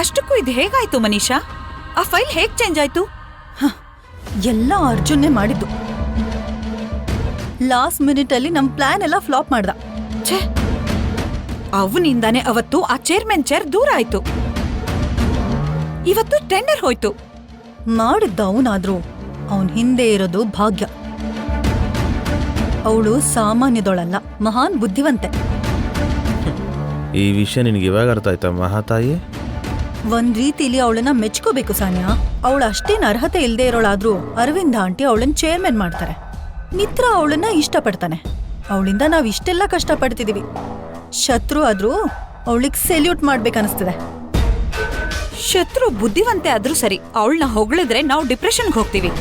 ಅಷ್ಟಕ್ಕೂ ಇದು ಹೇಗಾಯ್ತು ಮನೀಷಾ? ಆ ಫೈಲ್ ಹೇಗ್ ಚೇಂಜ್ ಆಯ್ತು? ಎಲ್ಲ ಅರ್ಜುನ್ನೇ ಮಾಡಿದ್ದು. ಲಾಸ್ಟ್ ಮಿನಿಟ್ ಅಲ್ಲಿ ನಮ್ ಪ್ಲಾನ್ ಎಲ್ಲ ಫ್ಲಾಪ್ ಮಾಡ್ದ. ಛೇ, ಅವನಿಂದಾನೆ ಅವತ್ತು ಆ ಚೇರ್ಮನ್ ಚೇರ್ ದೂರ ಆಯ್ತು. ಇವತ್ತು ಟೆಂಡರ್ ಹೋಯ್ತು. ಮಾಡಿದ್ದ ಅವನಾದ್ರೂ ಅವನ್ ಹಿಂದೆ ಇರೋದು ಭಾಗ್ಯ. ಅವಳು ಸಾಮಾನ್ಯದೊಳಲ್ಲ, ಮಹಾನ್ ಬುದ್ಧಿವಂತೆ. ಈ ವಿಷಯ ನಿನಗೆ ಇವಾಗ ಅರ್ಥ ಆಯ್ತಾ ಮಹಾತಾಯಿ? ಒಂದ್ ರೀತಿಲಿ ಅವಳನ್ನ ಮೆಚ್ಕೋಬೇಕು ಸಾನ್ಯಾ. ಅವಳು ಅಷ್ಟೇನ್ ಅರ್ಹತೆ ಇಲ್ದೇ ಇರೋಳಾದ್ರೂ ಅರವಿಂದ ಆಂಟಿ ಅವಳನ್ನ ಚೇರ್ಮನ್ ಮಾಡ್ತಾರೆ. ಮಿತ್ರ ಅವಳನ್ನ ಇಷ್ಟಪಡ್ತಾನೆ. ಅವಳಿಂದ ನಾವ್ ಇಷ್ಟೆಲ್ಲ ಕಷ್ಟಪಡ್ತಿದೀವಿ. ಶತ್ರು ಆದ್ರೂ ಅವಳಿಗೆ ಸೆಲ್ಯೂಟ್ ಮಾಡ್ಬೇಕನ್ನಿಸ್ತಿದೆ. ಶತ್ರು ಬುದ್ಧಿವಂತೆ ಆದ್ರೂ ಸರಿ, ಅವಳನ್ನ ಹೊಗಳಿದ್ರೆ ನಾವು ಡಿಪ್ರೆಷನ್ಗೆ ಹೋಗ್ತೀವಿ.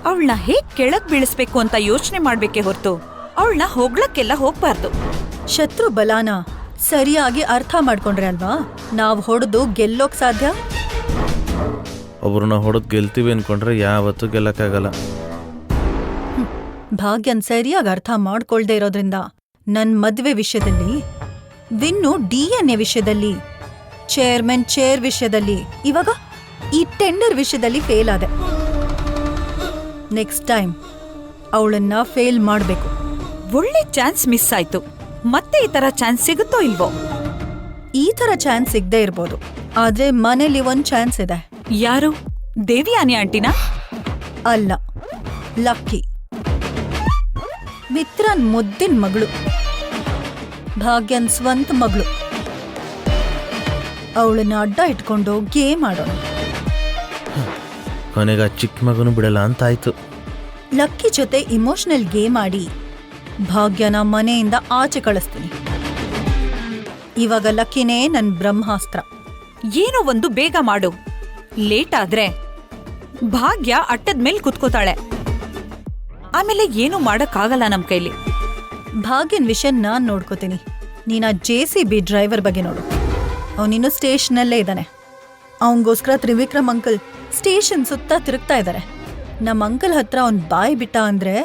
ಅವಳನ್ನ ಹೇಗ್ ಕೆಳಗ್ ಬೀಳಿಸ್ಬೇಕು ಅಂತ ಯೋಚನೆ ಮಾಡ್ಬೇಕೆ ಹೊರತು ಅವಳನ್ನ ಹೊಗಳಕ್ಕೆಲ್ಲ ಹೋಗ್ಬಾರ್ದು. ಶತ್ರು ಬಲಾನ ಸರಿಯಾಗಿ ಅರ್ಥ ಮಾಡ್ಕೊಂಡ್ರೆ ಅಲ್ವಾ ನಾವ್ ಹೊಡೆದು ಗೆಲ್ಲೋಕ್ ಸಾಧ್ಯ. ಒಬ್ರನ್ನ ಹೊಡೆದು ಗೆಲ್ತೀವಿ ಅನ್ಕೊಂಡ್ರೆ ಯಾವತ್ತೂ ಗೆಲ್ಲಕ್ಕಾಗಲ್ಲ. ಭಾಗ್ಯನ್ ಸರಿಯಾಗಿ ಅರ್ಥ ಮಾಡ್ಕೊಳ್ದೇ ಇರೋದ್ರಿಂದ ನನ್ ಮದ್ವೆ ವಿಷಯದಲ್ಲಿ, ವಿನ್ನು DNA ವಿಷಯದಲ್ಲಿ, ಚೇರ್ಮನ್ ಚೇರ್ ವಿಷಯದಲ್ಲಿ, ಇವಾಗ ಈ ಟೆಂಡರ್ ವಿಷಯದಲ್ಲಿ ಫೇಲ್ ಆದೆ. ನೆಕ್ಸ್ಟ್ ಟೈಮ್ ಅವಳನ್ನ ಫೇಲ್ ಮಾಡ್ಬೇಕು. ಒಳ್ಳೆ ಚಾನ್ಸ್ ಮಿಸ್ ಆಯ್ತು. ಮತ್ತೆ ಈ ತರ ಚಾನ್ಸ್ ಸಿಗುತ್ತೋ ಇಲ್ವೋ? ಈ ತರ ಚಾನ್ಸ್ ಸಿಗದೆ ಇರ್ಬೋದು, ಆದ್ರೆ ಮನೇಲಿ ಒಂದ್ ಚಾನ್ಸ್ ಇದೆ. ಯಾರು? ದೇವಿಯಾನಿ ಆಂಟಿನಾ? ಅಲ್ಲ, ಲಕ್ಕಿ. ಮಿತ್ರನ್ ಮುದ್ದಿನ ಮಗಳು, ಭಾಗ್ಯನ್ ಸ್ವಂತ ಮಗಳು. ಅವಳನ್ನ ಅಡ್ಡ ಇಟ್ಕೊಂಡು ಗೇಮ್ ಆಡೋಣ. ಕೊನೆಗ ಚಿಕ್ಕ ಮಗನು ಬಿಡಲ್ಲ ಅಂತ ಆಯ್ತು. ಲಕ್ಕಿ ಜೊತೆ ಇಮೋಷನಲ್ ಗೇಮ್ ಆಡಿ ಭಾಗ್ಯನ ಮನೆಯಿಂದ ಆಚೆ ಕಳಿಸ್ತೀನಿ. ಇವಾಗ ಲಕ್ಕಿನೇ ನನ್ ಬ್ರಹ್ಮಾಸ್ತ್ರ. ಏನೋ ಒಂದು ಬೇಗ ಮಾಡು. ಲೇಟ್ ಆದ್ರೆ ಭಾಗ್ಯ ಅಟ್ಟದ ಮೇಲೆ ಕುತ್ಕೋತಾಳೆ. ಆಮೇಲೆ ಏನು ಮಾಡಕ್ಕಾಗಲ್ಲ ನಮ್ ಕೈಲಿ. ಭಾಗ್ಯನ್ ವಿಷಯ ನಾನ್ ನೋಡ್ಕೋತೀನಿ. ನೀನ್ ಆ JCB ಡ್ರೈವರ್ ಬಗ್ಗೆ ನೋಡು. ಅವನಿನ್ನು ಸ್ಟೇಷನಲ್ಲೇ ಇದ್ದಾನೆ. ಅವನಿಗೋಸ್ಕರ ತ್ರಿವಿಕ್ರಮ್ ಅಂಕಲ್ ಸ್ಟೇಷನ್ ಸುತ್ತ ತಿರುಗ್ತಾ ಇದ್ದಾರೆ. ನಮ್ ಅಂಕಲ್ ಹತ್ರ ಅವ್ನ್ ಬಾಯ್ ಬಿಟ್ಟ ಅಂದ್ರೆ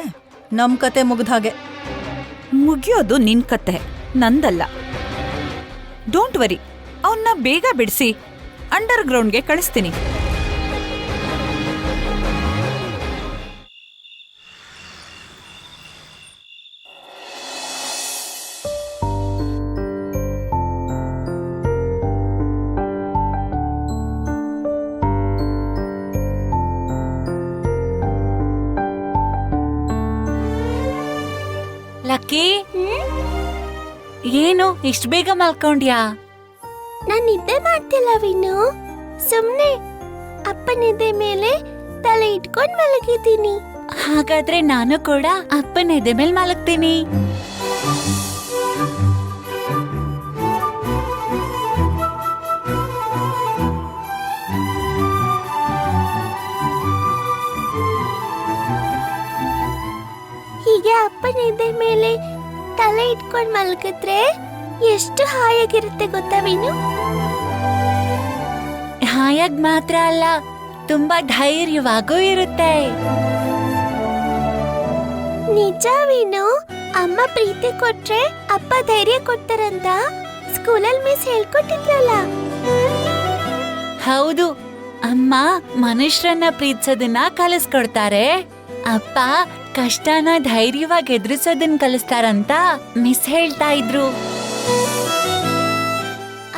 ನಮ್ ಕತೆ ಮುಗ್ದ ಹಾಗೆ. ಮುಗಿಯೋದು ನಿನ್ ಕತೆ, ನಂದಲ್ಲ. ಡೋಂಟ್ ವರಿ, ಅವನ್ನ ಬೇಗ ಬಿಡಿಸಿ ಅಂಡರ್ ಗ್ರೌಂಡ್ಗೆ ಕಳಿಸ್ತೀನಿ. ಲಕ್ಕಿ, ಏನು ಇಷ್ಟು ಬೇಗ ಮಲ್ಕೊಂಡ್ಯಾ? ನಾನ್ ನಿದ್ದೆ ಮಾಡ್ತಿಲ್ಲ ವಿನು, ಸುಮ್ನೆ ಅಪ್ಪನಿದ್ದೆ ಮೇಲೆ ತಲೆ ಇಟ್ಕೊಂಡ್ ಮಲಗಿದ್ದೀನಿ. ಹಾಗಾದ್ರೆ ನಾನು ಕೂಡ ಅಪ್ಪನ ಎದೆ ಮೇಲೆ ಮಲಗ್ತೀನಿ. ಹೀಗೆ ಅಪ್ಪನಿದ್ದೆ ಮೇಲೆ ತಲೆ ಇಟ್ಕೊಂಡ್ ಮಲಗಿದ್ರೆ ಎಷ್ಟು ಹಾಯಾಗಿರುತ್ತೆ ಗೊತ್ತಾ ವಿನು? ಹಾಯಾಗ್ ಮಾತ್ರ ಅಲ್ಲ, ತುಂಬಾ ಧೈರ್ಯವಾಗೂ ಇರುತ್ತೆ. ನಿಜ ವಿನು, ಅಮ್ಮ ಪ್ರೀತಿ ಕೊಟ್ರೆ ಅಪ್ಪ ಧೈರ್ಯ ಕೊಡ್ತಾರಂತ ಸ್ಕೂಲಲ್ಲಿ ಮಿಸ್ ಹೇಳ್ಕೊಟ್ಟಿದ್ರಲ್ಲ. ಹೌದು, ಅಮ್ಮ ಮನುಷ್ಯರನ್ನ ಪ್ರೀತಿಸೋದನ್ನ ಕಲಿಸ್ಕೊಡ್ತಾರೆ, ಅಪ್ಪ ಕಷ್ಟನ ಧೈರ್ಯವಾಗಿ ಎದುರಿಸೋದನ್ನ ಕಲಿಸ್ತಾರಂತ ಮಿಸ್ ಹೇಳ್ತಾ ಇದ್ರು.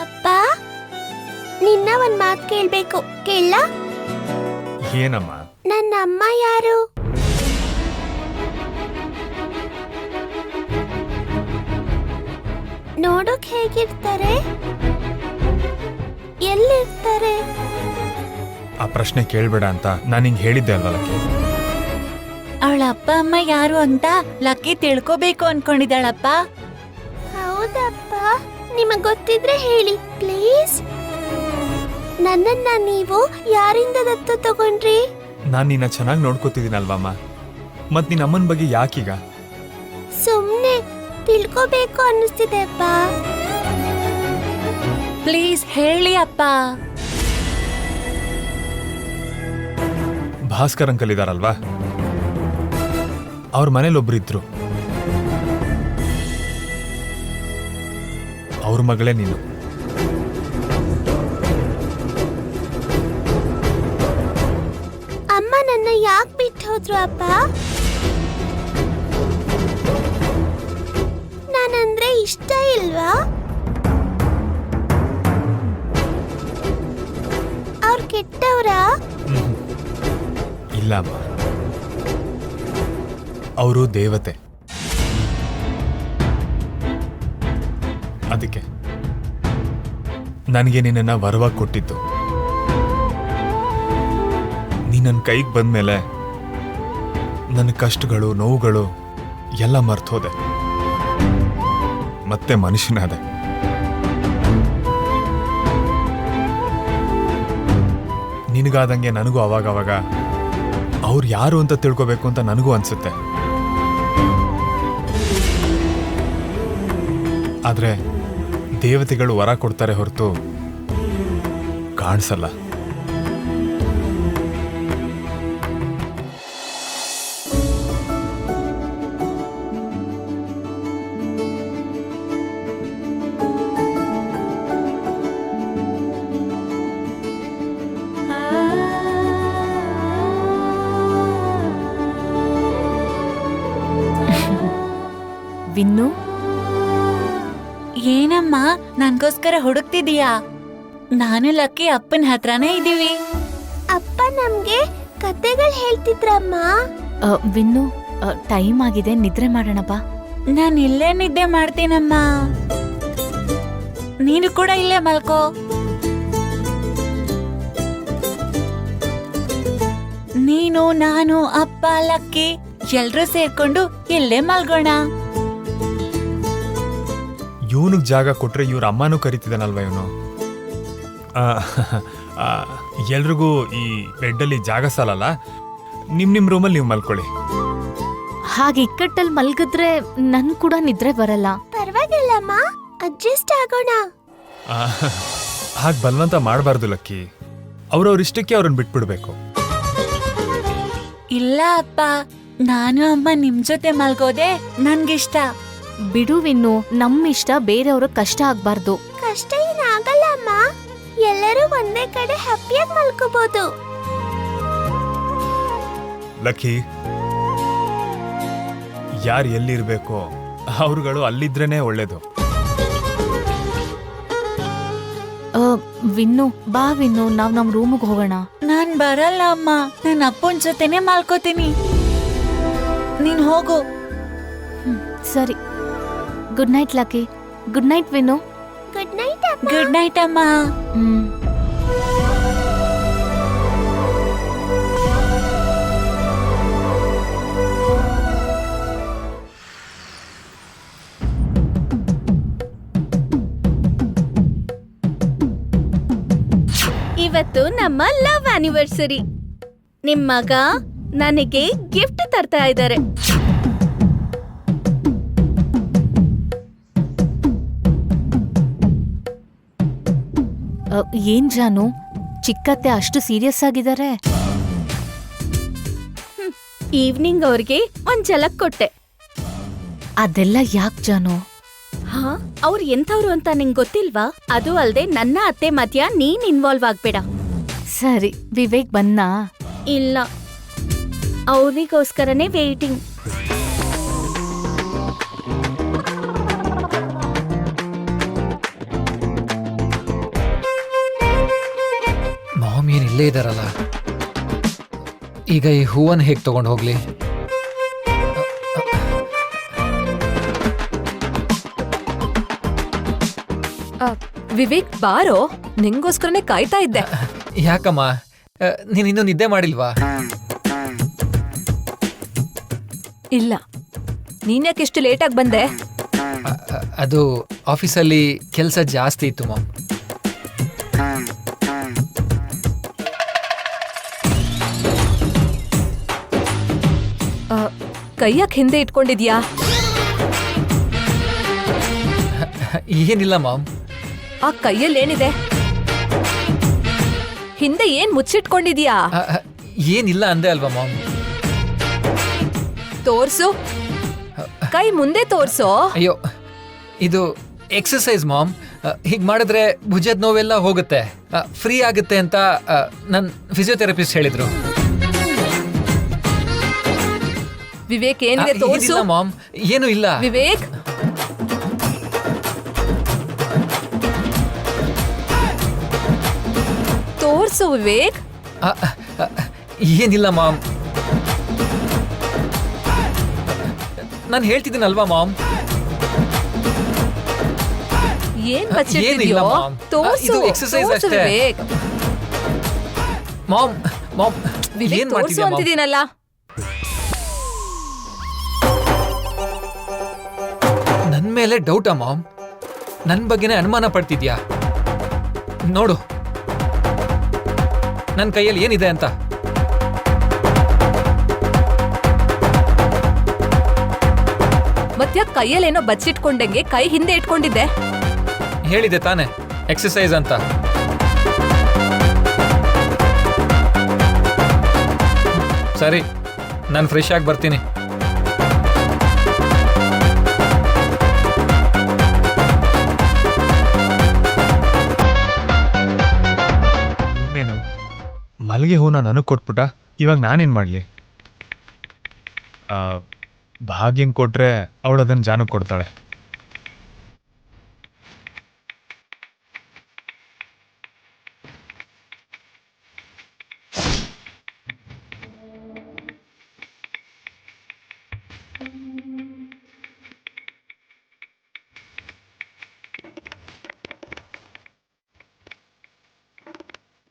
ಅಪ್ಪ, ನಿನ್ನ ಒಂದ್ ಮಾತು ಕೇಳ್ಬೇಕು, ಕೇಳ? ಏನಮ್ಮ? ನನ್ನ ಅಮ್ಮ ಯಾರು? ನೋಡೋಕ್ ಹೇಗಿರ್ತಾರೆ? ಎಲ್ಲಿರ್ತಾರೆ? ಆ ಪ್ರಶ್ನೆ ಕೇಳ್ಬೇಡ ಅಂತ ನಾನು ಹಿಂಗ್ ಹೇಳಿದ್ದೆ ಅಲ್ವಾ ಲಕ್ಕಿ? ಅವಳ ಅಪ್ಪ ಅಮ್ಮ ಯಾರು ಅಂತ ಲಕ್ಕಿ ತಿಳ್ಕೋಬೇಕು ಅನ್ಕೊಂಡಿದ್ದಾಳಪ್ಪ. ಹೌದಪ್ಪ, ನಿಮಗ್ ಗೊತ್ತಿದ್ರೆ ಹೇಳಿ ಪ್ಲೀಸ್. ನನ್ನನ್ನ ನೀವು ಯಾರಿಂದ ದತ್ತು ತಗೊಂಡ್ರಿ? ನಾನು ನಿನ್ನ ಚೆನ್ನಾಗಿ ನೋಡ್ಕೋತಿದ್ದೀನಲ್ವಮ್ಮ, ಮತ್ ನಿನ್ನ ಅಮ್ಮನ ಬಗ್ಗೆ ಯಾಕೀಗ? ಸುಮ್ನೆ ತಿಳ್ಕೋಬೇಕು ಅನ್ನಿಸ್ತಿದೆ ಅಪ್ಪ. ಪ್ಲೀಸ್ ಹೇಳಿ ಅಪ್ಪ. ಭಾಸ್ಕರ್ ಅಂಕಲ್ ಇದಾರಲ್ವಾ, ಅವ್ರ ಮನೇಲಿ ಒಬ್ರಿದ್ರು. ಅವ್ರ ಮಗಳೇ ನೀನು. ಅಮ್ಮ ನನ್ನ ಯಾಕೆ ಬಿಟ್ಟು ಹೋದ್ರು ಅಪ್ಪ? ನಾನಂದ್ರೆ ಇಷ್ಟ ಇಲ್ವಾ? ಅವ್ರು ಕೆಟ್ಟವ್ರಾ? ಇಲ್ಲ ಅಮ್ಮ, ಅವರು ದೇವತೆ. ಅದಕ್ಕೆ ನನಗೆ ನಿನ್ನನ್ನು ವರವಾಗಿ ಕೊಟ್ಟಿದ್ದು. ನೀ ನನ್ನ ಕೈಗೆ ಬಂದ್ಮೇಲೆ ನನ್ನ ಕಷ್ಟಗಳು ನೋವುಗಳು ಎಲ್ಲ ಮರ್ತೋದೆ, ಮತ್ತೆ ಮನುಷ್ಯನಾದೆ. ನಿನಗಾದಂಗೆ ನನಗೂ ಅವಾಗವಾಗ ಅವ್ರು ಯಾರು ಅಂತ ತಿಳ್ಕೊಬೇಕು ಅಂತ ನನಗೂ ಅನ್ಸುತ್ತೆ. ಆದ್ರೆ ದೇವತೆಗಳು ವರ ಕೊಡ್ತಾರೆ ಹೊರತು ಕಾಣಿಸಲ್ಲ. ವಿನ್ನು, ಏನಮ್ಮ ನನ್ಗೋಸ್ಕರ ಹುಡುಕ್ತಿದೀಯಾ? ನಾನು ಲಕ್ಕಿ ಅಪ್ಪನ ಹತ್ರನೇ ಇದೀವಿ. ಅಪ್ಪ ನಮ್ಗೆ ಕತೆಗಳು ಹೇಳ್ತಿದ್ರಮ್ಮ. ವಿನ್ನು, ಟೈಮ್ ಆಗಿದೆ, ನಿದ್ರೆ ಮಾಡೋಣ ಬಾ. ನಾನು ಇಲ್ಲೇ ನಿದ್ದೆ ಮಾಡ್ತೀನಮ್ಮ. ನೀನು ಕೂಡ ಇಲ್ಲೇ ಮಲ್ಕೋ. ನೀನು, ನಾನು, ಅಪ್ಪ, ಲಕ್ಕಿ ಎಲ್ರೂ ಸೇರ್ಕೊಂಡು ಇಲ್ಲೇ ಮಲ್ಗೋಣ. ಇವನಿಗೆ ಜಾಗ ಕೊಟ್ರೆ ಇವ್ರ ಅಮ್ಮನೂ ಕರಿತಿದ್ದಾನಲ್ವ ಇವನು. ಎಲ್ರಿಗೂ ಈ ಬೆಡ್ಡಲ್ಲಿ ಜಾಗ ಸಾಲಲ್ಲ. ನಿಮ್ ರೂಮಲ್ಲಿ ನೀವು ಮಲ್ಕೊಳ್ಳಿ. ಹಾಗೆ ಇಕ್ಕಟ್ಟಲ್ಲಿ ಮಲ್ಗಿದ್ರೆ ನನ್ ಕೂಡ ನಿದ್ರೆ ಬರಲ್ಲ. ಪರವಾಗಿಲ್ಲಮ್ಮ, ಅಡ್ಜಸ್ಟ್ ಆಗೋಣ. ಹಾಗೆ ಬಲವಂತ ಮಾಡಬಾರ್ದು ಲಕ್ಕಿ. ಅವ್ರವ್ರ ಇಷ್ಟಕ್ಕೆ ಅವ್ರನ್ನ ಬಿಟ್ಬಿಡ್ಬೇಕು. ಇಲ್ಲ ಅಪ್ಪ, ನಾನು ಅಮ್ಮ ನಿಮ್ ಜೊತೆ ಮಲ್ಗೋದೆ ನನ್ಗಿಷ್ಟ. ಬಿಡುವಿನ್ನು, ನಮ್ಮ ಇಷ್ಟ ಬೇರೆಯವ್ರ ಕಷ್ಟ ಆಗ್ಬಾರ್ದು. ಕಷ್ಟ ಏನಾಗಲ್ಲ ಅಮ್ಮ, ಎಲ್ಲರೂ ಒಂದೇ ಕಡೆ ಹ್ಯಾಪಿಯಾಗಿ ಮಲ್ಕೋಬಹುದು. ಲಕ್ಕಿ, ಯಾರು ಎಲ್ಲಿರ್ಬೇಕೋ ಅವ್ರುಗಳು ಅಲ್ಲಿದ್ರೇನೆ ಒಳ್ಳೇದು. ವಿನ್ನು, ಬಾ ವಿನ್ನು, ನಾವ್ ನಮ್ ರೂಮಿಗೆ ಹೋಗೋಣ. ನಾನ್ ಬರಲ್ಲ ಅಮ್ಮ, ನನ್ನ ಅಪ್ಪನ ಜೊತೆನೆ ಮಲ್ಕೋತೀನಿ. ನೀನ್ ಹೋಗು. ಸರಿ, good night lucky. Good night win. Good night ಅಮ್ಮ. ಗುಡ್ ನೈಟ್ ಅಮ್ಮ. ಇವತ್ತು ನಮ್ಮ ಲವ್ ಆನಿವರ್ಸರಿ. ನಿಮ್ ಮಗ ನನಗೆ ಗಿಫ್ಟ್ ತರ್ತಾ ಇದ್ದಾರೆ. ಏನ್ ಜಾನು, ಚಿಕ್ಕತ್ತೆ ಅಷ್ಟು ಸೀರಿಯಸ್ ಆಗಿದ್ದಾರೆ? ಈವ್ನಿಂಗ್ ಅವ್ರಿಗೆ ಒಂದ್ ಝಲಕ್ ಕೊಟ್ಟೆ. ಅದೆಲ್ಲ ಯಾಕ್ ಜಾನು? ಹಾ, ಅವ್ರು ಎಂಥವ್ರು ಅಂತ ನಿಂಗ್ ಗೊತ್ತಿಲ್ವಾ? ಅದು ಅಲ್ದೆ ನನ್ನ ಅತ್ತೆ ಮಧ್ಯ ನೀನ್ ಇನ್ವಾಲ್ವ್ ಆಗ್ಬೇಡ. ಸರಿ, ವಿವೇಕ್ ಬಂದ್ನಾ? ಇಲ್ಲ, ಅವ್ರಿಗೋಸ್ಕರನೇ ವೇಟಿಂಗ್. ಮಾಮ್ ಏನ್ ಇಲ್ಲೇ ಇದಾರಲ್ಲ, ಈಗ ಈ ಹೂವನ್ನು ಹೇಗೆ ತಗೊಂಡು ಹೋಗ್ಲಿ? ವಿವೇಕ್ ಬಾರೋ, ನಿಂಗೋಸ್ಕರನೇ ಕಾಯ್ತಾ ಇದ್ದೆ. ಯಾಕಮ್ಮ, ನೀನ್ ಇನ್ನೂ ನಿದ್ದೆ ಮಾಡಿಲ್ವಾ? ಇಲ್ಲ, ನೀನ್ಯಾಕೆ ಇಷ್ಟು ಲೇಟಾಗಿ ಬಂದೆ? ಅದು ಆಫೀಸಲ್ಲಿ ಕೆಲಸ ಜಾಸ್ತಿ ಇತ್ತು ಮಾಮ್. ಕೈಯಾಕ್ ಹಿಂದೆ ಇಟ್ಕೊಂಡಿದ್ಯಾ? ಏನಿಲ್ಲ ಮಾಮ್. ಆ ಕೈಯಲ್ಲಿ ಏನಿದೆ? ಹಿಂದೆ ಏನ್ ಮುಚ್ಚಿಟ್ಕೊಂಡಿದ್ಯಾ? ಏನಿಲ್ಲ ಅಂದೆ ಅಲ್ವಾ ಮಾಮ್. ತೋರ್ಸು, ಕೈ ಮುಂದೆ ತೋರ್ಸೋ. ಅಯ್ಯೋ, ಇದು ಎಕ್ಸಸೈಸ್ ಮಾಮ್. ಹೀಗೆ ಮಾಡಿದ್ರೆ ಭುಜದ ನೋವೆಲ್ಲ ಹೋಗುತ್ತೆ, ಫ್ರೀ ಆಗುತ್ತೆ ಅಂತ ನನ್ನ ಫಿಸಿಯೋಥೆರಪಿಸ್ಟ್ ಹೇಳಿದ್ರು. ವಿವೇಕ್ ಏನಿದೆ ತೋರ್ಸು. ಮಾಮ್, ಏನು ಇಲ್ಲ. ವಿವೇಕ್, ತೋರ್ಸು ವಿವೇಕ್. ಆ, ಆ, ಏನಿಲ್ಲ ಮಾಮ್. ನಾನು ಹೇಳ್ತಿದ್ದೀನಲ್ವಾ ಮಾಮ್. ಏನ್ ಬಚ್ಚಿಟ್ಟಿದ್ಯೋ? ಏನಿಲ್ಲ ಮಾಮ್. ತೋರ್ಸು, ಇದು exercise ತೋರ್ಸು ಅಷ್ಟೇ. ವಿವೇಕ್. ಮಾಮ್ ಮಾಮ್ ವಿವೇಕ್ ಏನ್ ತೋರ್ಸು ಮಾಡ್ತಿದ್ಯಾ ಮಾಮ್? ಅಂತಿದ್ದೀನಲ್ಲ. ನನ್ ಮೇಲೆ ಡೌಟಾ ಮಾಮ್? ನನ್ ಬಗ್ಗೆನೇ ಅನುಮಾನ ಪಡ್ತಿದ್ಯಾ? ನೋಡು ನನ್ ಕೈಯಲ್ಲಿ ಏನಿದೆ ಅಂತ. ಮತ್ತ್ಯಾಕ್ ಕೈಯಲ್ಲೇನೋ ಬಚ್ಚಿಟ್ಕೊಂಡಂಗೆ ಕೈ ಹಿಂದೆ ಇಟ್ಕೊಂಡಿದ್ದೆ? ಹೇಳಿದೆ ತಾನೆ ಎಕ್ಸರ್ಸೈಸ್ ಅಂತ. ಸರಿ, ನಾನು ಫ್ರೆಶ್ ಆಗಿ ಬರ್ತೀನಿ. ಇನ್ನೇನು ಮಲ್ಲಿಗೆ ಹೂನ ನನಗೆ ಕೊಟ್ಬಿಟ್ಟ. ಇವಾಗ ನಾನೇನು ಮಾಡಲಿ? ಭಾಗ್ಯಂಗೆ ಕೊಟ್ರೆ ಅವಳು ಅದನ್ನು ಜಾನಕ್ಕೆ ಕೊಡ್ತಾಳೆ.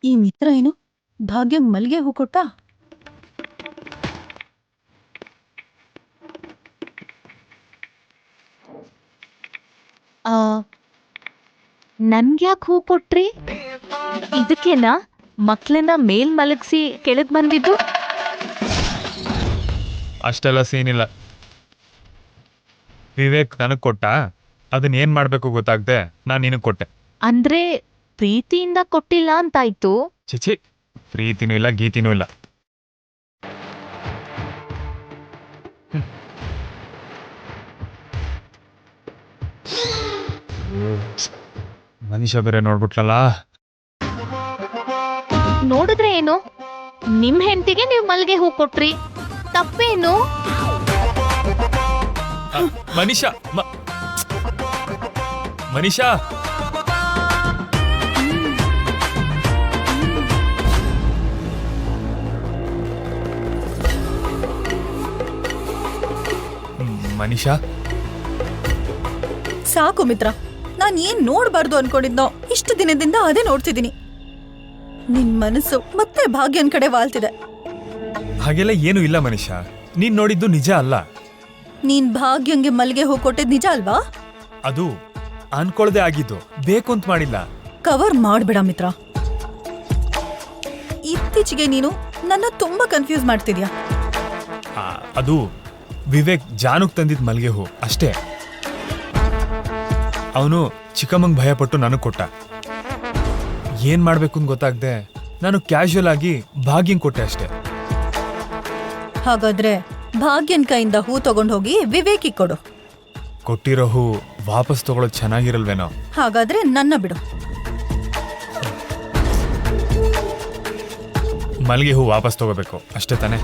ಈ ಮಿತ್ರ ಏನು ಭಾಗ್ಯಂಗ್ ಮಲ್ಗೆ ಹೂ ಕೊಟ್ಟ? ನನ್ಗ್ಯಾಕ್ ಹೂ ಕೊಟ್ರಿ? ಇದಕ್ಕೇನಾ ಮಕ್ಳನ್ನ ಮೇಲ್ ಮಲಗಿಸಿ ಕೆಳಗ್ ಬಂದಿದ್ದು? ಅಷ್ಟೆಲ್ಲ ಸೀನಿಲ್ಲ. ವಿವೇಕ್ ನನಗೆ ಕೊಟ್ಟ, ಅದನ್ನ ಏನು ಮಾಡಬೇಕು ಗೊತ್ತಾಗದೆ ನಾನು ನಿನಗೆ ಕೊಟ್ಟೆ. ಅಂದ್ರೆ ಪ್ರೀತಿಯಿಂದ ಕೊಟ್ಟಿಲ್ಲ ಅಂತಾಯ್ತು. ಚಿಚಿ, ಪ್ರೀತಿನೂ ಇಲ್ಲ ಗೀತಿನೂ ಇಲ್ಲ. ಮನುಷ್ಯ ಬೇರೆ ನೋಡ್ಬಿಟ್ಲಲ್ಲ. ನೋಡಿದ್ರೆ ಏನು, ನಿಮ್ ಹೆಂಡತಿಗೆ ನೀವ್ ಮಲ್ಗೆ ಹೂ ಕೊಟ್ರಿ, ತಪ್ಪೇನು? ಮನುಷ್ಯ ಮನುಷ್ಯ ಮನುಷ್ಯ ಸಾಕು ಮಿತ್ರ, ನಾನ್ ಏನ್ ನೋಡ್ಬಾರ್ದು ಅನ್ಕೊಂಡಿದ್ನೋ ಇಷ್ಟು ದಿನದಿಂದ ಅದೇ ನೋಡ್ತಿದ್ದೀನಿ. ನಿನ್ ಮನಸ್ಸು ಮತ್ತೆ ಭಾಗ್ಯನ್ ಕಡೆ ವಾಲ್ತಿದೆ. ಹಾಗೆಲ್ಲ ಏನು ಇಲ್ಲ ಮನುಷ್ಯ. ನೀನ್ ನೋಡಿದ್ದು ನಿಜ ಅಲ್ಲ. ನೀನ್ ಭಾಗ್ಯಂಗೆ ಮಲ್ಗೆ ಹೂ ಕೊಟ್ಟಿದ್ ನಿಜ ಅಲ್ವಾ? ಅದು ಅನ್ಕೊಳ್ದೆ ಆಗಿದ್ದು, ಬೇಕು ಅಂತ ಮಾಡಿಲ್ಲ. ಕವರ್ ಮಾಡ್ಬೇಡ ಮಿತ್ರ. ಇತ್ತೀಚೆಗೆ ನೀನು ನನ್ನ ತುಂಬಾ ಕನ್ಫ್ಯೂಸ್ ಮಾಡ್ತಿದ್ಯಾ. ಅದು ವಿವೇಕ್ ಜಾನುಗ್ ತಂದಿದ್ ಮಲ್ಗೆ ಹೂ ಅಷ್ಟೇ. ಅವನು ಚಿಕ್ಕಮ್ಮಂಗ್ ಭಯಪಟ್ಟು ನನಗೆ ಕೊಟ್ಟ. ಏನ್ ಮಾಡ್ಬೇಕು ಅಂತ ಗೊತ್ತಾಗ್ದೆ ನಾನು ಕ್ಯಾಶುಯಲ್ ಆಗಿ ಭಾಗ್ಯಂಗ್ ಕೊಟ್ಟೆ ಅಷ್ಟೇ. ಹಾಗಾದ್ರೆ ಭಾಗ್ಯನ್ ಕೈಯಿಂದ ಹೂ ತಗೊಂಡ್ ಹೋಗಿ ವಿವೇಕಿಗೆ ಕೊಡು. ಕೊಟ್ಟಿರೋ ಹೂ ವಾಪಸ್ ತಗೊಳ್ಳೋದು ಚೆನ್ನಾಗಿರಲ್ವೇನೋ? ಹಾಗಾದ್ರೆ ನನ್ನ ಬಿಡು. ಮಲ್ಗೆ ಹೂ ವಾಪಸ್ ತಗೋಬೇಕು ಅಷ್ಟೇ ತಾನೆ?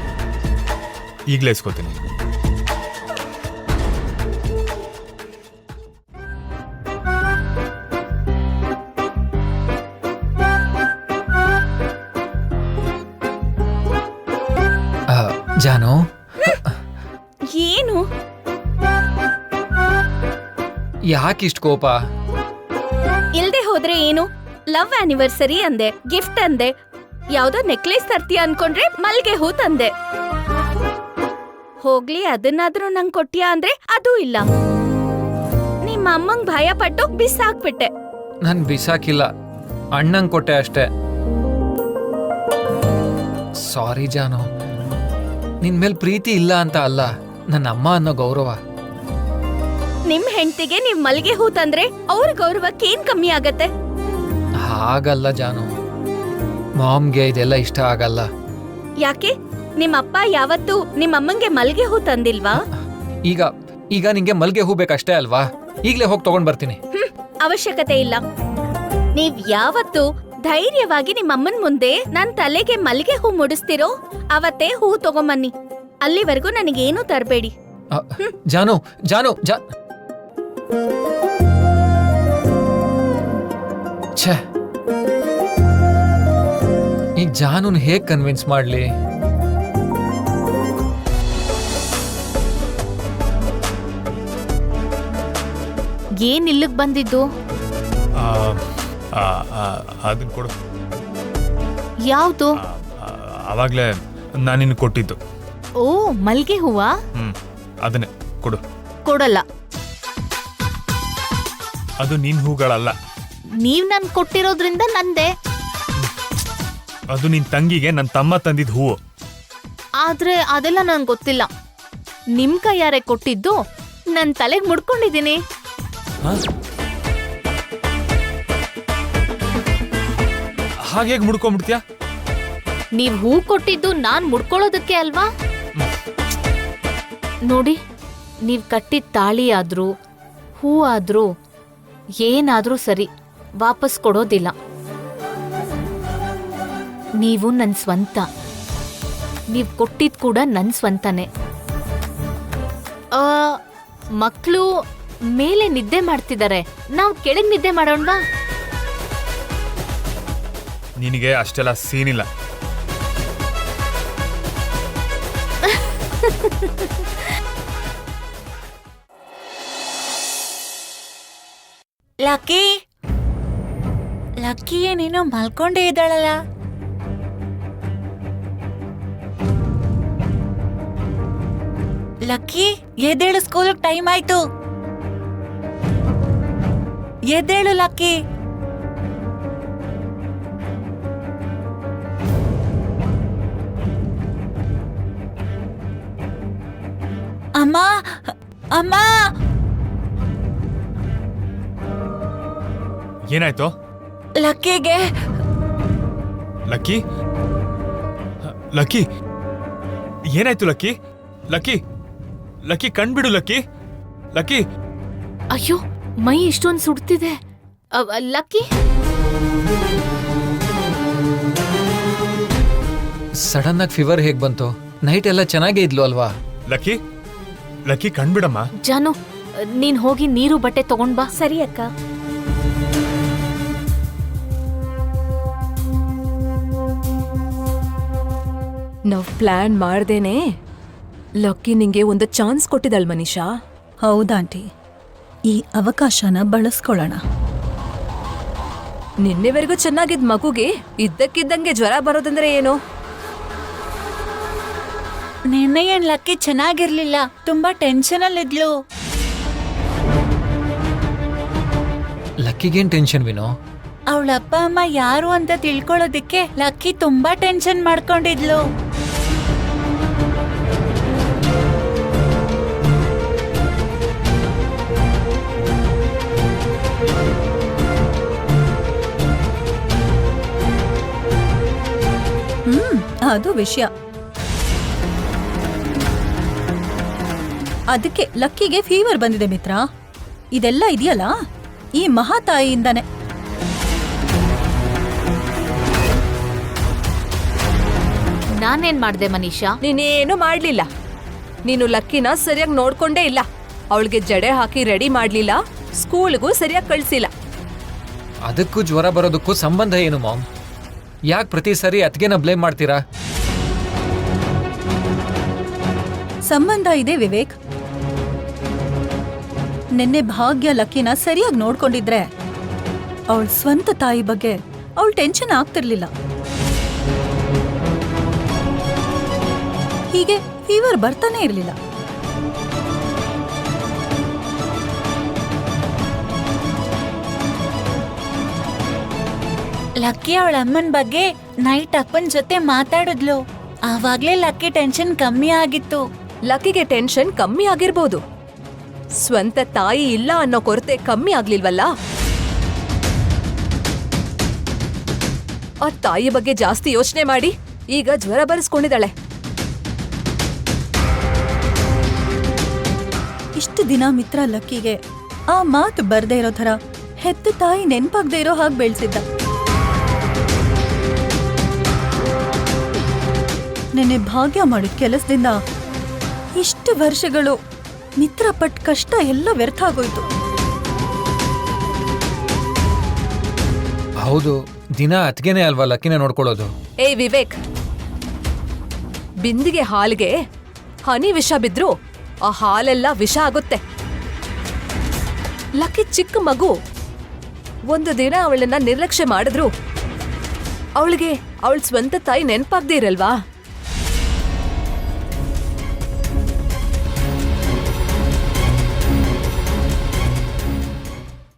ಈಗಲೇ ಇಸ್ಕೋತೀನಿ. ಜಾನು, ಏನು? ಯಾಕಿಷ್ಟು ಕೋಪ? ಇಲ್ದೆ ಹೋದ್ರೆ ಏನು? ಲವ್ ಆನಿವರ್ಸರಿ ಅಂದೆ, ಗಿಫ್ಟ್ ಅಂದೆ, ಯಾವ್ದೋ ನೆಕ್ಲೆಸ್ ತರ್ತೀಯ ಅನ್ಕೊಂಡ್ರೆ ಮಲ್ಗೆ ಹೂ ತಂದೆ. ಹೋಗ್ಲಿ, ಅದನ್ನಾದ್ರೂ ನಂಗ್ ಕೊಟ್ಟಿಯಾ ಅಂದ್ರೆ ಅದೂ ಇಲ್ಲ. ನಿಮ್ಮ ಅಮ್ಮಂಗ್ ಭಯ ಪಟ್ಟು ಬಿಸಾಕ್ಬಿಟ್ಟೆ. ನಾನು ಬಿಸಾಕಿಲ್ಲ, ಅಣ್ಣಂಗೆ ಕೊಟ್ಟೆ ಅಷ್ಟೇ. ಸಾರಿ ಜಾನು, ನಿನ್ ಮೇಲೆ ಪ್ರೀತಿ ಇಲ್ಲ ಅಂತ ಅಲ್ಲ, ನನ್ನ ಅಮ್ಮ ಅನ್ನೋ ಗೌರವ. ನಿಮ್ ಹೆಂಡತಿಗೆ ನೀವ್ ಮಲ್ಗೆ ಹೂ ತಂದ್ರೆ ಅವ್ರ ಗೌರವಕ್ಕೆ ಏನ್ ಕಮ್ಮಿ ಆಗತ್ತೆ? ಹಾಗಲ್ಲ ಜಾನು, ಮಾಮ್ಗೆ ಇದೆಲ್ಲ ಇಷ್ಟ ಆಗಲ್ಲ. ಯಾಕೆ? ನಿಮ್ಮಪ್ಪ ಯಾವತ್ತೂ ನಿಮ್ಮಮ್ಮಂಗೆ ಮಲ್ಗೆ ಹೂ ತಂದಿಲ್ವಾ? ಈಗ ನಿಂಗೆ ಮಲ್ಗೆ ಹೂ ಬೇಕಷ್ಟೇ ಅಲ್ವಾ? ಈಗ್ಲೇ ಹೋಗಿ ತಗೊಂಡ್ ಬರ್ತೀನಿ. ಅವಶ್ಯಕತೆ ಇಲ್ಲ. ನೀವ್ ಯಾವತ್ತು ಧೈರ್ಯವಾಗಿ ನಿಮ್ಮಮ್ಮನ್ ಮುಂದೆ ನನ್ ತಲೆಗೆ ಮಲ್ಗೆ ಹೂ ಮುಡಿಸ್ತಿರೋ ಅವತ್ತೇ ಹೂ ತಗೊಂಬನ್ನಿ. ಅಲ್ಲಿವರೆಗೂ ನನಗೇನು ತರಬೇಡಿ. ಜಾನು ಜಾನು ಛೇ, ಈ ಜಾನುನ್ ಹೇಗ್ ಕನ್ವಿನ್ಸ್ ಮಾಡ್ಲಿ? ಏನ್ ಇಲ್ಲಿಗ್ ಬಂದಿದ್ದು? ಅದನ್ನ ಕೊಡು. ಯಾವ್ದು? ಅವಾಗ್ಲೇ ನಾನು ನಿನ್ನ ಕೊಟ್ಟಿದ್ದು. ಓ, ಮಲ್ಗೆ ಹೂವಾ? ಅದನ್ನೇ ಕೊಡು. ಕೊಡಲ್ಲ. ಅದು ನಿನ್ ಹೂಗಳಲ್ಲ. ನೀವ್ ನನ್ ಕೊಟ್ಟಿರೋದ್ರಿಂದ ನಂದೆ. ಅದು ನಿನ್ ತಂಗಿಗೆ ನನ್ನ ತಮ್ಮ ತಂದಿದ್ ಹೂವು. ಆದ್ರೆ ಅದೆಲ್ಲ ನಂಗೆ ಗೊತ್ತಿಲ್ಲ. ನಿಮ್ ಕೈಯಾರೆ ಕೊಟ್ಟಿದ್ದು ನನ್ ತಲೆಗ್ ಮುಡ್ಕೊಂಡಿದೀನಿ. ಹಾಗೆ ಮುಡ್ಕೊಂಡ್ಬಿಡ್ತೀಯಾ? ನೀವ್ ಹೂ ಕೊಟ್ಟಿದ್ದು ನಾನ್ ಮುಡ್ಕೊಳ್ಳೋದಕ್ಕೆ ಅಲ್ವಾ? ನೋಡಿ, ನೀವ್ ಕಟ್ಟಿದ ತಾಳಿ ಆದ್ರೂ ಹೂ ಆದ್ರೂ ಏನಾದ್ರೂ ಸರಿ, ವಾಪಸ್ ಕೊಡೋದಿಲ್ಲ. ನೀವು ನನ್ ಸ್ವಂತ. ನೀವ್ ಕೊಟ್ಟಿದ್ ಕೂಡ ನನ್ ಸ್ವಂತನೇ. ಮಕ್ಕಳು ಮೇಲೆ ನಿದ್ದೆ ಮಾಡ್ತಿದ್ದಾರೆ, ನಾವ್ ಕೆಳಗ್ ನಿದ್ದೆ ಮಾಡೋಣವಾ? ನಿನಗೆ ಅಷ್ಟೆಲ್ಲ ಸೀನಿಲ್ಲ. ಲಕ್ಕಿ, ಲಕ್ಕಿ ನೀನು ಮಲ್ಕೊಂಡೇ ಇದ್ದಾಳಲ್ಲ? ಲಕ್ಕಿ, ಎದ್ದೇಳು, ಸ್ಕೂಲ್ ಟೈಮ್ ಆಯ್ತು. ಎದ್ದೇಳು ಲಕ್ಕಿ. ಅಮ್ಮ, ಅಮ್ಮ. ಏನಾಯ್ತು? ಲಕ್ಕಿಗೆ. ಲಕ್ಕಿ, ಲಕ್ಕಿ, ಏನಾಯ್ತು ಲಕ್ಕಿ? ಲಕ್ಕಿ, ಲಕ್ಕಿ ಕಣ್ಬಿಡು ಲಕ್ಕಿ. ಲಕ್ಕಿ. ಅಯ್ಯೋ, ಮೈ ಇಷ್ಟೊಂದು ಸುಡ್ತಿದೆ. ಲಕ್ಕಿ, ಸಡನ್ ಆಗಿ ಫೀವರ್ ಹೇಗ್ ಬಂತು? ನೈಟ್ ಎಲ್ಲ ಚೆನ್ನಾಗೇ ಇದ್ಲು ಅಲ್ವಾ? ಲಕ್ಕಿ, ಲಕ್ಕಿ ಕಣ್ಬಿಡಮ್ಮ. ಜಾನು, ನೀನ್ ಹೋಗಿ ನೀರು ಬಟ್ಟೆ ತಗೊಂಡ್ ಬಾ. ಸರಿ ಅಕ್ಕ. ನಾವ್ ಪ್ಲಾನ್ ಮಾಡ್ದೇನೆ ಲಕ್ಕಿ ನಿಂಗೆ ಒಂದು ಚಾನ್ಸ್ ಕೊಟ್ಟಿದಳ್ ಮನೀಷಾ. ಹೌದಾಂಟಿ, ಈ ಅವಕಾಶನ ಬಳಸ್ಕೊಳ್ಳೋಣ. ನಿನ್ನೆವರೆಗೂ ಚೆನ್ನಾಗಿದ್ ಮಗುಗೆ ಇದ್ದಕ್ಕಿದ್ದಂಗೆ ಜ್ವರ ಬರೋದಂದ್ರೆ ಏನು? ನಿನ್ನೆ ಏನ್ ಲಕ್ಕಿ ಚೆನ್ನಾಗಿರ್ಲಿಲ್ಲ, ತುಂಬಾ ಟೆನ್ಷನ್ ಅಲ್ಲಿದ್ಲು. ಲಕ್ಕಿಗೇನ್ ಟೆನ್ಷನ್ ವಿನೋ? ಅವಳ ಅಪ್ಪ ಅಮ್ಮ ಯಾರು ಅಂತ ತಿಳ್ಕೊಳ್ಳೋದಿಕ್ಕೆ ಲಕ್ಕಿ ತುಂಬಾ ಟೆನ್ಷನ್ ಮಾಡ್ಕೊಂಡಿದ್ಲು. ಅದು ವಿಷಯ. ಅದಕ್ಕೆ ಲಕ್ಕಿಗೆ ಫೀವರ್ ಬಂದಿದೆ ಮಿತ್ರ. ಇದೆಲ್ಲ ಇದೆಯಲ್ಲ ಈ ಮಹಾತಾಯಿಯಿಂದಾನೆ. ನಾನೇನ್ ಮಾಡ್ದೆ ಮನೀಷಾ? ನೀನೇನು ಮಾಡ್ಲಿಲ್ಲ. ನೀನು ಲಕ್ಕಿನ ಸರಿಯಾಗಿ ನೋಡ್ಕೊಂಡೇ ಇಲ್ಲ. ಅವಳಿಗೆ ಜಡೆ ಹಾಕಿ ರೆಡಿ ಮಾಡ್ಲಿಲ್ಲ, ಸ್ಕೂಲ್ಗೂ ಸರಿಯಾಗಿ ಕಳ್ಸಿಲ್ಲ. ಅದಕ್ಕೂ ಜ್ವರ ಬರೋದಕ್ಕೂ ಸಂಬಂಧ ಏನು ಮಾಮ್? ಯಾಕೆ ಪ್ರತಿ ಸರಿ ಅತ್ಗೆನ ಬ್ಲೇಮ್ ಮಾಡ್ತೀರಾ? ಸಂಬಂಧ ಇದೆ ವಿವೇಕ್. ನಿನ್ನೆ ಭಾಗ್ಯ ಲಕ್ಕಿನ ಸರಿಯಾಗಿ ನೋಡ್ಕೊಂಡಿದ್ರೆ ಅವಳ ಸ್ವಂತ ತಾಯಿ ಬಗ್ಗೆ ಅವಳು ಟೆನ್ಷನ್ ಆಗ್ತಿರ್ಲಿಲ್ಲ. ಹೀಗೆ ಫೀವರ್ ಬರ್ತಾನೆ ಇರ್ಲಿಲ್ಲ. ಲಕ್ಕಿ ಅವಳ ಅಮ್ಮನ ಬಗ್ಗೆ ನೈಟ್ ಅಪ್ಪನ ಜೊತೆ ಮಾತಾಡಿದ್ಲು. ಆವಾಗ್ಲೇ ಲಕ್ಕಿ ಟೆನ್ಷನ್ ಕಮ್ಮಿ ಆಗಿತ್ತು. ಲಕ್ಕಿಗೆ ಟೆನ್ಷನ್ ಕಮ್ಮಿ ಆಗಿರ್ಬೋದು, ಸ್ವಂತ ತಾಯಿ ಇಲ್ಲ ಅನ್ನೋ ಕೊರತೆ ಕಮ್ಮಿ ಆಗ್ಲಿಲ್ವಲ್ಲ. ಆ ತಾಯಿ ಬಗ್ಗೆ ಜಾಸ್ತಿ ಯೋಚನೆ ಮಾಡಿ ಈಗ ಜ್ವರ ಬರೆಸ್ಕೊಂಡಿದ್ದಾಳೆ. ಇಷ್ಟು ದಿನ ಮಿತ್ರ ಲಕ್ಕಿಗೆ ಆ ಮಾತು ಬರ್ದೇ ಇರೋ ಥರ ಹೆತ್ತ ತಾಯಿ ನೆನ್ಪಾಗ್ದೇ ಇರೋ ಹಾಗೆ ಬೆಳೆಸಿದ್ದ. ನಿನ್ನೆ ಭಾಗ್ಯ ಮಾಡಿದ ಕೆಲಸದಿಂದ ಇಷ್ಟು ವರ್ಷಗಳು ಮಿತ್ರ ಪಟ್ ಕಷ್ಟ ಎಲ್ಲ ವ್ಯರ್ಥ ಆಗೋಯ್ತು. ಹೌದು, ದಿನ ಅತ್ಗೆನೇ ಅಲ್ವಾ ಲಕ್ಕಿನ ನೋಡ್ಕೊಳ್ಳೋದು. ಏಯ್ ವಿವೇಕ್, ಬಿಂದಿಗೆ ಹಾಲಿಗೆ ಹನಿ ವಿಷ ಬಿದ್ರು ಆ ಹಾಲೆಲ್ಲ ವಿಷ ಆಗುತ್ತೆ. ಲಕ್ಕಿ ಚಿಕ್ಕ ಮಗು, ಒಂದು ದಿನ ಅವಳನ್ನ ನಿರ್ಲಕ್ಷ್ಯ ಮಾಡಿದ್ರು ಅವಳಿಗೆ ಅವಳ ಸ್ವಂತ ತಾಯಿ ನೆನಪಾಗ್ದೇ ಇರಲ್ವಾ?